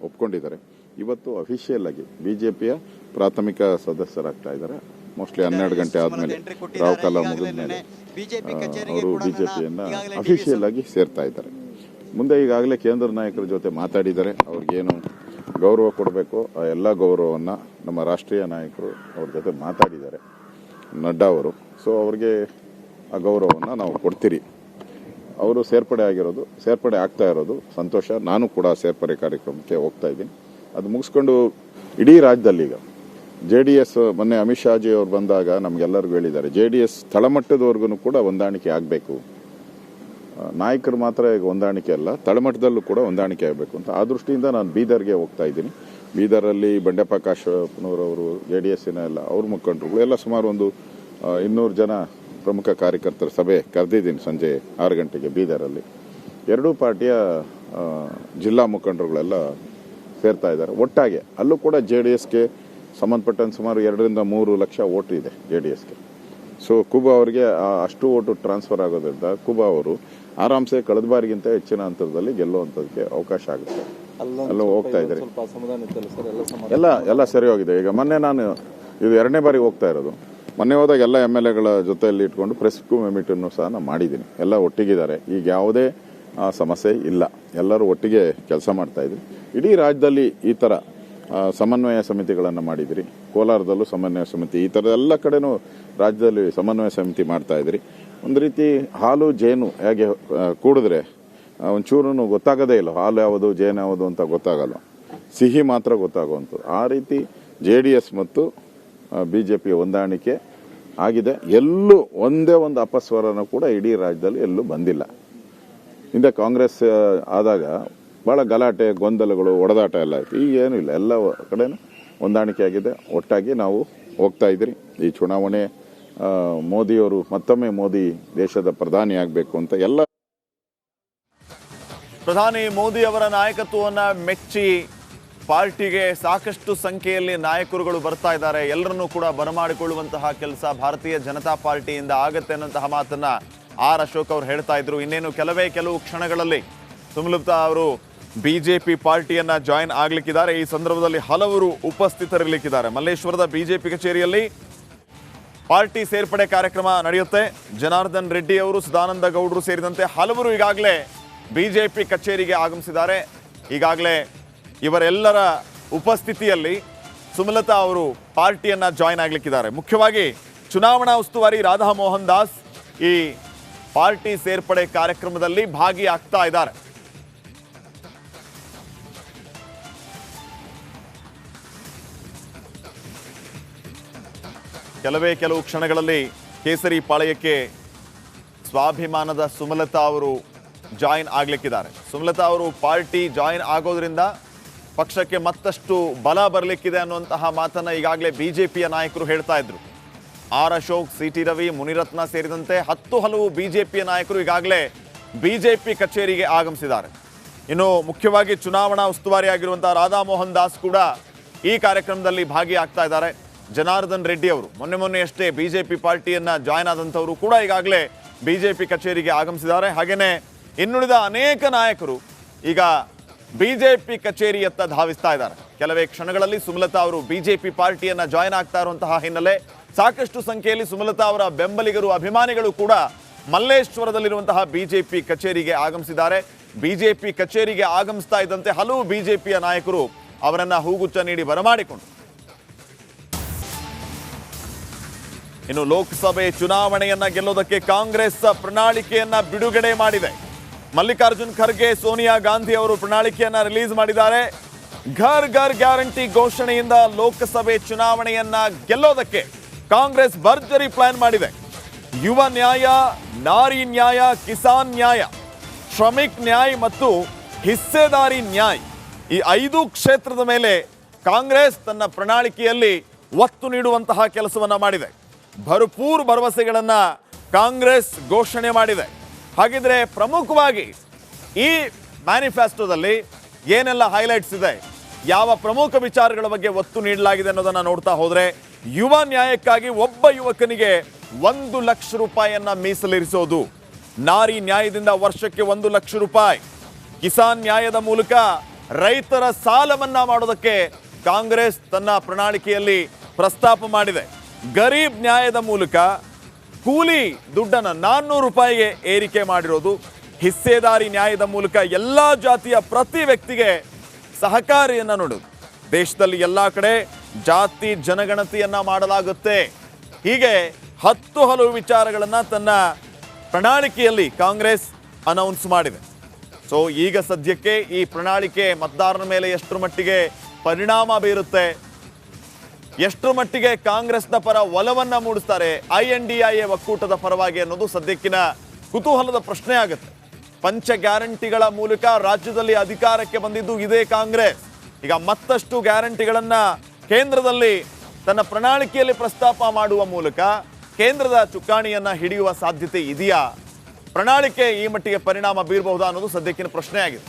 ಒಪ್ಕೊಂಡಿದ್ದಾರೆ. ಇವತ್ತು ಅಫಿಷಿಯಲ್ ಆಗಿ ಬಿಜೆಪಿಯ ಪ್ರಾಥಮಿಕ ಸದಸ್ಯರಾಗ್ತಾ ಇದ್ದಾರೆ. ಮೋಸ್ಟ್ಲಿ 12 ಗಂಟೆ ಆದಮೇಲೆ ರಾಹುಕಾಲ ಮುಗಿದ ಮೇಲೆ ಅವರು ಬಿಜೆಪಿಯನ್ನ ಅಫಿಷಿಯಲ್ ಆಗಿ ಸೇರ್ತಾ ಇದ್ದಾರೆ. ಮುಂದೆ ಈಗಾಗಲೇ ಕೇಂದ್ರ ನಾಯಕರ ಜೊತೆ ಮಾತಾಡಿದ್ದಾರೆ. ಅವ್ರಿಗೇನು ಗೌರವ ಕೊಡಬೇಕು ಆ ಎಲ್ಲ ಗೌರವವನ್ನು ನಮ್ಮ ರಾಷ್ಟ್ರೀಯ ನಾಯಕರು ಅವ್ರ ಜೊತೆ ಮಾತಾಡಿದ್ದಾರೆ, ನಡ್ಡಾ ಅವರು. ಸೊ ಅವ್ರಿಗೆ ಆ ಗೌರವವನ್ನು ನಾವು ಕೊಡ್ತೀರಿ. ಅವರು ಸೇರ್ಪಡೆ ಆಗ್ತಾ ಇರೋದು ಸಂತೋಷ. ನಾನು ಕೂಡ ಸೇರ್ಪಡೆ ಕಾರ್ಯಕ್ರಮಕ್ಕೆ ಹೋಗ್ತಾ ಇದ್ದೀನಿ. ಅದು ಮುಗಿಸ್ಕೊಂಡು ಇಡೀ ರಾಜ್ಯದಲ್ಲಿ ಈಗ JDS ಮೊನ್ನೆ ಅಮಿತ್ ಶಾಜಿ ಅವರು ಬಂದಾಗ ನಮಗೆಲ್ಲರಿಗೂ ಹೇಳಿದ್ದಾರೆ, JDS ತಳಮಟ್ಟದವರೆಗೂ ಕೂಡ ಹೊಂದಾಣಿಕೆ ಆಗಬೇಕು. ನಾಯಕರು ಮಾತ್ರ ಈಗ ಹೊಂದಾಣಿಕೆ ಅಲ್ಲ, ತಳಮಟ್ಟದಲ್ಲೂ ಕೂಡ ಹೊಂದಾಣಿಕೆ ಆಗಬೇಕು ಅಂತ. ಆ ದೃಷ್ಟಿಯಿಂದ ನಾನು ಬೀದರ್ಗೆ ಹೋಗ್ತಾ ಇದ್ದೀನಿ. ಬೀದರಲ್ಲಿ ಬಂಡೆಪ್ಪ ಕಾಶಪ್ಪನವರವರು JDSನ ಎಲ್ಲ ಅವ್ರ ಮುಖಂಡರುಗಳು ಎಲ್ಲ ಸುಮಾರು ಒಂದು 200 ಜನ ಪ್ರಮುಖ ಕಾರ್ಯಕರ್ತರ ಸಭೆ ಕರೆದಿದ್ದೀನಿ ಸಂಜೆ 6 ಗಂಟೆಗೆ ಬೀದರಲ್ಲಿ. ಎರಡೂ ಪಾರ್ಟಿಯ ಜಿಲ್ಲಾ ಮುಖಂಡರುಗಳೆಲ್ಲ ಸೇರ್ತಾ ಇದ್ದಾರೆ ಒಟ್ಟಾಗೆ. ಅಲ್ಲೂ ಕೂಡ JDSಗೆ ಸಂಬಂಧಪಟ್ಟಂತೆ ಸುಮಾರು 2 ರಿಂದ 3 ಲಕ್ಷ ಓಟು ಇದೆ JDSಗೆ. ಸೊ ಕುಬಾ ಅವರಿಗೆ ಅಷ್ಟು ಓಟು ಟ್ರಾನ್ಸ್ಫರ್ ಆಗೋದ್ರಿಂದ ಕುಬಾ ಅವರು ಆರಾಮ್ಸೆ ಕಳೆದ ಬಾರಿಗಿಂತ ಹೆಚ್ಚಿನ ಅಂತರದಲ್ಲಿ ಗೆಲ್ಲುವಂಥದ್ದಕ್ಕೆ ಅವಕಾಶ ಆಗುತ್ತೆ. ಅಲ್ಲ ಹೋಗ್ತಾ ಇದ್ದಾರೆ, ಎಲ್ಲ ಸರಿ ಹೋಗಿದೆ. ಈಗ ಮೊನ್ನೆ ನಾನು ಇದು 2ನೇ ಬಾರಿ ಹೋಗ್ತಾ ಇರೋದು. ಮೊನ್ನೆ ಹೋದಾಗ ಎಲ್ಲ MLAಗಳ ಜೊತೆಯಲ್ಲಿ ಇಟ್ಕೊಂಡು ಪ್ರೆಸ್ ಮೀಟನ್ನು ಸಹ ನಾನು ಮಾಡಿದ್ದೀನಿ. ಎಲ್ಲ ಒಟ್ಟಿಗಿದ್ದಾರೆ. ಈಗ ಯಾವುದೇ ಸಮಸ್ಯೆ ಇಲ್ಲ, ಎಲ್ಲರೂ ಒಟ್ಟಿಗೆ ಕೆಲಸ ಮಾಡ್ತಾ ಇದ್ರಿ. ಇಡೀ ರಾಜ್ಯದಲ್ಲಿ ಈ ಥರ ಸಮನ್ವಯ ಸಮಿತಿಗಳನ್ನು ಮಾಡಿದಿರಿ. ಕೋಲಾರದಲ್ಲೂ ಸಮನ್ವಯ ಸಮಿತಿ, ಈ ಥರದ ಎಲ್ಲ ಕಡೆನೂ ರಾಜ್ಯದಲ್ಲಿ ಸಮನ್ವಯ ಸಮಿತಿ ಮಾಡ್ತಾ ಇದ್ರಿ. ಒಂದು ರೀತಿ ಹಾಲು ಜೇನು ಹೇಗೆ ಕೂಡಿದ್ರೆ ಒಂಚೂರು ಗೊತ್ತಾಗೋದೇ ಇಲ್ಲ, ಹಾಲು ಯಾವುದು ಜೇನು ಯಾವುದು ಅಂತ ಗೊತ್ತಾಗಲ್ಲ, ಸಿಹಿ ಮಾತ್ರ ಗೊತ್ತಾಗುವಂಥದ್ದು. ಆ ರೀತಿ JDS ಮತ್ತು BJP ಹೊಂದಾಣಿಕೆ ಆಗಿದೆ. ಎಲ್ಲೂ ಒಂದೇ ಒಂದು ಅಪಸ್ವರನೂ ಕೂಡ ಇಡೀ ರಾಜ್ಯದಲ್ಲಿ ಎಲ್ಲೂ ಬಂದಿಲ್ಲ. ಹಿಂದೆ ಕಾಂಗ್ರೆಸ್ ಆದಾಗ ಭಾಳ ಗಲಾಟೆ, ಗೊಂದಲಗಳು, ಹೊಡೆದಾಟ ಎಲ್ಲ ಆಯಿತು. ಈಗ ಏನೂ ಇಲ್ಲ, ಎಲ್ಲ ಕಡೆನೂ ಹೊಂದಾಣಿಕೆ ಆಗಿದೆ. ಒಟ್ಟಾಗಿ ನಾವು ಹೋಗ್ತಾ ಇದ್ದೀರಿ. ಈ ಚುನಾವಣೆ ಮೋದಿಯವರು ಮತ್ತೊಮ್ಮೆ ಮೋದಿ ದೇಶದ ಪ್ರಧಾನಿ ಆಗಬೇಕು ಅಂತ ಎಲ್ಲ ಪ್ರಧಾನಿ ಮೋದಿ ಅವರ ನಾಯಕತ್ವವನ್ನು ಮೆಚ್ಚಿ ಪಾರ್ಟಿಗೆ ಸಾಕಷ್ಟು ಸಂಖ್ಯೆಯಲ್ಲಿ ನಾಯಕರುಗಳು ಬರ್ತಾ ಇದ್ದಾರೆ. ಎಲ್ಲರನ್ನೂ ಕೂಡ ಬರಮಾಡಿಕೊಳ್ಳುವಂತಹ ಕೆಲಸ ಭಾರತೀಯ ಜನತಾ ಪಾರ್ಟಿಯಿಂದ ಆಗತ್ತೆ ಅನ್ನೋಂತಹ ಮಾತನ್ನ ಆರ್ ಅಶೋಕ್ ಅವರು ಹೇಳ್ತಾ ಇದ್ರು. ಇನ್ನೇನು ಕೆಲವು ಕ್ಷಣಗಳಲ್ಲಿ ಸುಮಲತಾ ಅವರು BJP ಪಾರ್ಟಿಯನ್ನ ಜಾಯಿನ್ ಆಗ್ಲಿಕ್ಕಿದ್ದಾರೆ. ಈ ಸಂದರ್ಭದಲ್ಲಿ ಹಲವರು ಉಪಸ್ಥಿತರಿರ್ಲಿಕ್ಕಿದ್ದಾರೆ. ಮಲ್ಲೇಶ್ವರದ BJP ಕಚೇರಿಯಲ್ಲಿ ಪಾರ್ಟಿ ಸೇರ್ಪಡೆ ಕಾರ್ಯಕ್ರಮ ನಡೆಯುತ್ತೆ. ಜನಾರ್ದನ್ ರೆಡ್ಡಿ ಅವರು, ಸದಾನಂದ ಗೌಡರು ಸೇರಿದಂತೆ ಹಲವರು ಈಗಾಗಲೇ BJP ಕಚೇರಿಗೆ ಆಗಮಿಸಿದ್ದಾರೆ. ಈಗಾಗಲೇ ಇವರೆಲ್ಲರ ಉಪಸ್ಥಿತಿಯಲ್ಲಿ ಸುಮಲತಾ ಅವರು ಪಾರ್ಟಿಯನ್ನ ಜಾಯಿನ್ ಆಗ್ಲಿಕ್ಕಿದ್ದಾರೆ. ಮುಖ್ಯವಾಗಿ ಚುನಾವಣಾ ಉಸ್ತುವಾರಿ ರಾಧಾ ಮೋಹನ್ ದಾಸ್ ಈ ಪಾರ್ಟಿ ಸೇರ್ಪಡೆ ಕಾರ್ಯಕ್ರಮದಲ್ಲಿ ಭಾಗಿಯಾಗ್ತಾ ಇದ್ದಾರೆ. ಕೆಲವು ಕ್ಷಣಗಳಲ್ಲಿ ಕೇಸರಿ ಪಾಳಯಕ್ಕೆ ಸ್ವಾಭಿಮಾನದ ಸುಮಲತಾ ಅವರು ಜಾಯಿನ್ ಆಗ್ಲಿಕ್ಕಿದ್ದಾರೆ. ಸುಮಲತಾ ಅವರು ಪಾರ್ಟಿ ಜಾಯಿನ್ ಆಗೋದ್ರಿಂದ ಪಕ್ಷಕ್ಕೆ ಮತ್ತಷ್ಟು ಬಲ ಬರಲಿಕ್ಕಿದೆ ಅನ್ನುವಂತಹ ಮಾತನ್ನ ಈಗಾಗಲೇ BJPಯ ನಾಯಕರು ಹೇಳ್ತಾ ಇದ್ರು. ಆರ್ ಅಶೋಕ್, CT ರವಿ, ಮುನಿರತ್ನ ಸೇರಿದಂತೆ 10 ಹಲವು BJPಯ ನಾಯಕರು ಈಗಾಗಲೇ BJP ಕಚೇರಿಗೆ ಆಗಮಿಸಿದ್ದಾರೆ. ಇನ್ನು ಮುಖ್ಯವಾಗಿ ಚುನಾವಣಾ ಉಸ್ತುವಾರಿ ಆಗಿರುವಂತಹ ರಾಧಾ ಮೋಹನ್ ದಾಸ್ ಕೂಡ ಈ ಕಾರ್ಯಕ್ರಮದಲ್ಲಿ ಭಾಗಿಯಾಗ್ತಾ ಇದ್ದಾರೆ. ಜನಾರ್ದನ್ ರೆಡ್ಡಿ ಅವರು ಮೊನ್ನೆಯಷ್ಟೇ BJP ಪಾರ್ಟಿಯನ್ನ ಜಾಯಿನ್ ಆದಂಥವರು ಕೂಡ ಈಗಾಗಲೇ BJP ಕಚೇರಿಗೆ ಆಗಮಿಸಿದ್ದಾರೆ. ಹಾಗೇನೆ ಇನ್ನುಳಿದ ಅನೇಕ ನಾಯಕರು ಈಗ BJP ಕಚೇರಿಯತ್ತ ಧಾವಿಸ್ತಾ ಇದ್ದಾರೆ. ಕೆಲವೇ ಕ್ಷಣಗಳಲ್ಲಿ ಸುಮಲತಾ ಅವರು BJP ಪಾರ್ಟಿಯನ್ನ ಜಾಯಿನ್ ಆಗ್ತಾ ಇರುವಂತಹ ಹಿನ್ನೆಲೆ ಸಾಕಷ್ಟು ಸಂಖ್ಯೆಯಲ್ಲಿ ಸುಮಲತಾ ಅವರ ಬೆಂಬಲಿಗರು, ಅಭಿಮಾನಿಗಳು ಕೂಡ ಮಲ್ಲೇಶ್ವರದಲ್ಲಿರುವಂತಹ BJP ಕಚೇರಿಗೆ ಆಗಮಿಸಿದ್ದಾರೆ. BJP ಕಚೇರಿಗೆ ಆಗಮಿಸ್ತಾ ಇದ್ದಂತೆ ಹಲವು BJPಯ ನಾಯಕರು ಅವರನ್ನ ಹೂಗುಚ್ಚ ನೀಡಿ ಬರಮಾಡಿಕೊಂಡು ಇನ್ನು ಲೋಕಸಭೆ ಚುನಾವಣೆಯನ್ನ ಗೆಲ್ಲೋದಕ್ಕೆ ಕಾಂಗ್ರೆಸ್ ಪ್ರಣಾಳಿಕೆಯನ್ನ ಬಿಡುಗಡೆ ಮಾಡಿದೆ. ಮಲ್ಲಿಕಾರ್ಜುನ್ ಖರ್ಗೆ, ಸೋನಿಯಾ ಗಾಂಧಿ ಅವರು ಪ್ರಣಾಳಿಕೆಯನ್ನ ರಿಲೀಸ್ ಮಾಡಿದ್ದಾರೆ. ಘರ್ ಘರ್ ಗ್ಯಾರಂಟಿ ಘೋಷಣೆಯಿಂದ ಲೋಕಸಭೆ ಚುನಾವಣೆಯನ್ನ ಗೆಲ್ಲೋದಕ್ಕೆ ಕಾಂಗ್ರೆಸ್ ಭರ್ಜರಿ ಪ್ಲಾನ್ ಮಾಡಿದೆ. ಯುವ ನ್ಯಾಯ, ನಾರಿ ನ್ಯಾಯ, ಕಿಸಾನ್ ನ್ಯಾಯ, ಶ್ರಮಿಕ್ ನ್ಯಾಯ್ ಮತ್ತು ಹಿಸ್ಸೆದಾರಿ ನ್ಯಾಯ್ ಈ 5 ಕ್ಷೇತ್ರದ ಮೇಲೆ ಕಾಂಗ್ರೆಸ್ ತನ್ನ ಪ್ರಣಾಳಿಕೆಯಲ್ಲಿ ಒತ್ತು ನೀಡುವಂತಹ ಕೆಲಸವನ್ನ ಮಾಡಿದೆ. ಭರಪೂರ್ ಭರವಸೆಗಳನ್ನ ಕಾಂಗ್ರೆಸ್ ಘೋಷಣೆ ಮಾಡಿದೆ. ಹಾಗಿದ್ರೆ ಪ್ರಮುಖವಾಗಿ ಈ ಮ್ಯಾನಿಫೆಸ್ಟೋದಲ್ಲಿ ಏನೆಲ್ಲ ಹೈಲೈಟ್ಸ್ ಇದೆ, ಯಾವ ಪ್ರಮುಖ ವಿಚಾರಗಳ ಬಗ್ಗೆ ಒತ್ತು ನೀಡಲಾಗಿದೆ ಅನ್ನೋದನ್ನ ನೋಡ್ತಾ ಹೋದ್ರೆ, ಯುವ ನ್ಯಾಯಕ್ಕಾಗಿ ಒಬ್ಬ ಯುವಕನಿಗೆ 1 ಲಕ್ಷ ರೂಪಾಯಿಯನ್ನ ಮೀಸಲಿರಿಸೋದು, ನಾರಿ ನ್ಯಾಯದಿಂದ ವರ್ಷಕ್ಕೆ 1 ಲಕ್ಷ ರೂಪಾಯಿ, ಕಿಸಾನ್ ನ್ಯಾಯದ ಮೂಲಕ ರೈತರ ಸಾಲ ಮನ್ನಾ ಮಾಡೋದಕ್ಕೆ ಕಾಂಗ್ರೆಸ್ ತನ್ನ ಪ್ರಣಾಳಿಕೆಯಲ್ಲಿ ಪ್ರಸ್ತಾಪ ಮಾಡಿದೆ. ಗರೀಬ್ ನ್ಯಾಯದ ಮೂಲಕ ಕೂಲಿ ದುಡ್ಡನ್ನು 400 ರೂಪಾಯಿಗೆ ಏರಿಕೆ ಮಾಡಿರೋದು, ಹಿಸ್ಸೇದಾರಿ ನ್ಯಾಯದ ಮೂಲಕ ಎಲ್ಲ ಜಾತಿಯ ಪ್ರತಿ ವ್ಯಕ್ತಿಗೆ ಸಹಕಾರಿಯನ್ನ ನೋಡೋದು, ದೇಶದಲ್ಲಿ ಎಲ್ಲ ಕಡೆ ಜಾತಿ ಜನಗಣತಿಯನ್ನ ಮಾಡಲಾಗುತ್ತೆ. ಹೀಗೆ 10 ಹಲವು ವಿಚಾರಗಳನ್ನ ತನ್ನ ಪ್ರಣಾಳಿಕೆಯಲ್ಲಿ ಕಾಂಗ್ರೆಸ್ ಅನೌನ್ಸ್ ಮಾಡಿದೆ. ಸೊ ಈಗ ಸದ್ಯಕ್ಕೆ ಈ ಪ್ರಣಾಳಿಕೆ ಮತದಾರರ ಮೇಲೆ ಎಷ್ಟರ ಮಟ್ಟಿಗೆ ಪರಿಣಾಮ ಬೀರುತ್ತೆ, ಎಷ್ಟರ ಮಟ್ಟಿಗೆ ಕಾಂಗ್ರೆಸ್ನ ಪರ ಒಲವನ್ನ ಮೂಡಿಸ್ತಾರೆ INDIA ಒಕ್ಕೂಟದ ಪರವಾಗಿ ಅನ್ನೋದು ಸದ್ಯಕ್ಕಿನ ಕುತೂಹಲದ ಪ್ರಶ್ನೆ ಆಗುತ್ತೆ. ಪಂಚ ಗ್ಯಾರಂಟಿಗಳ ಮೂಲಕ ರಾಜ್ಯದಲ್ಲಿ ಅಧಿಕಾರಕ್ಕೆ ಬಂದಿದ್ದು ಇದೇ ಕಾಂಗ್ರೆಸ್. ಈಗ ಮತ್ತಷ್ಟು ಗ್ಯಾರಂಟಿಗಳನ್ನ ಕೇಂದ್ರದಲ್ಲಿ ತನ್ನ ಪ್ರಣಾಳಿಕೆಯಲ್ಲಿ ಪ್ರಸ್ತಾಪ ಮಾಡುವ ಮೂಲಕ ಕೇಂದ್ರದ ಚುಕ್ಕಾಣಿಯನ್ನ ಹಿಡಿಯುವ ಸಾಧ್ಯತೆ ಇದೆಯಾ? ಪ್ರಣಾಳಿಕೆ ಈ ಮಟ್ಟಿಗೆ ಪರಿಣಾಮ ಬೀರಬಹುದಾ ಅನ್ನೋದು ಸದ್ಯಕ್ಕಿನ ಪ್ರಶ್ನೆ ಆಗಿದೆ.